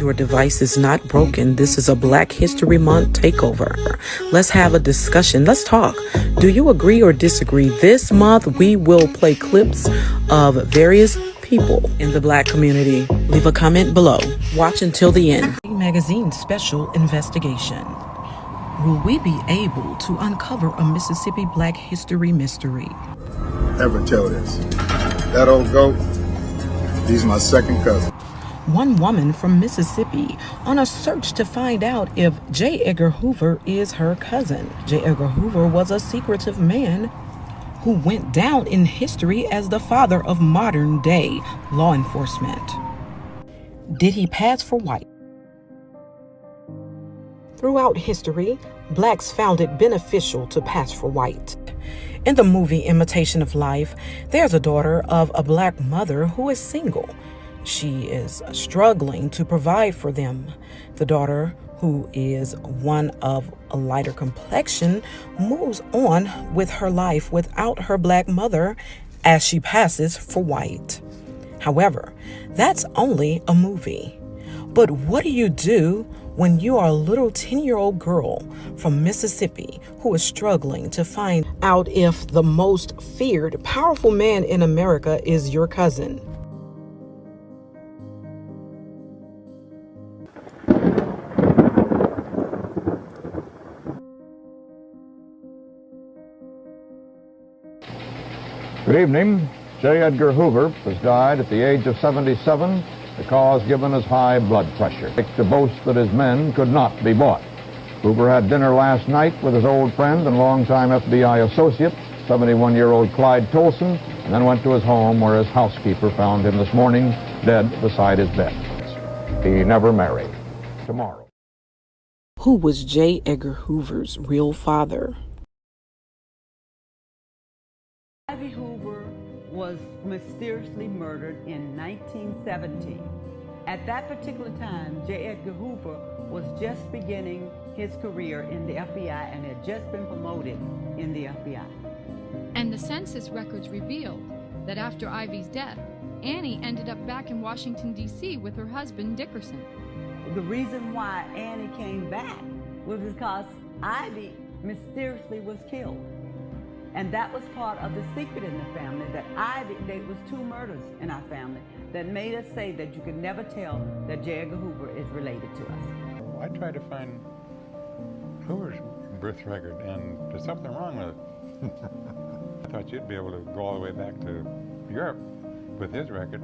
Your device is not broken. This is a Black History Month takeover. Let's have a discussion. Let's talk. Do you agree or disagree? This month, we will play clips of various people in the Black community. Leave a comment below. Watch until the end. Magazine special investigation. Will we be able to uncover a Mississippi Black history mystery? Never tell this. That old goat, he's my second cousin. One woman from Mississippi on a search to find out if J. Edgar Hoover is her cousin. J. Edgar Hoover was a secretive man who went down in history as the father of modern day law enforcement. Did he pass for white? Throughout history, Blacks found it beneficial to pass for white. In the movie Imitation of Life, there's a daughter of a Black mother who is single. She is struggling to provide for them. The daughter, who is one of a lighter complexion, moves on with her life without her Black mother as she passes for white. However, that's only a movie. But what do you do when you are a little 10-year-old girl from Mississippi who is struggling to find out if the most feared, powerful man in America is your cousin? Good evening. J. Edgar Hoover has died at the age of 77, the cause given as high blood pressure. To boast that his men could not be bought. Hoover had dinner last night with his old friend and longtime FBI associate, 71-year-old Clyde Tolson, and then went to his home where his housekeeper found him this morning dead beside his bed. He never married. Tomorrow. Who was J. Edgar Hoover's real father? Ivy Hoover was mysteriously murdered in 1970. At that particular time, J. Edgar Hoover was just beginning his career in the FBI and had just been promoted in the FBI. And the census records revealed that after Ivy's death, Annie ended up back in Washington, D.C. with her husband, Dickerson. The reason why Annie came back was because Ivy mysteriously was killed. And that was part of the secret in the family, that there was two murders in our family that made us say that you could never tell that J. Edgar Hoover is related to us. I tried to find Hoover's birth record, and there's something wrong with it. I thought you'd be able to go all the way back to Europe with his record.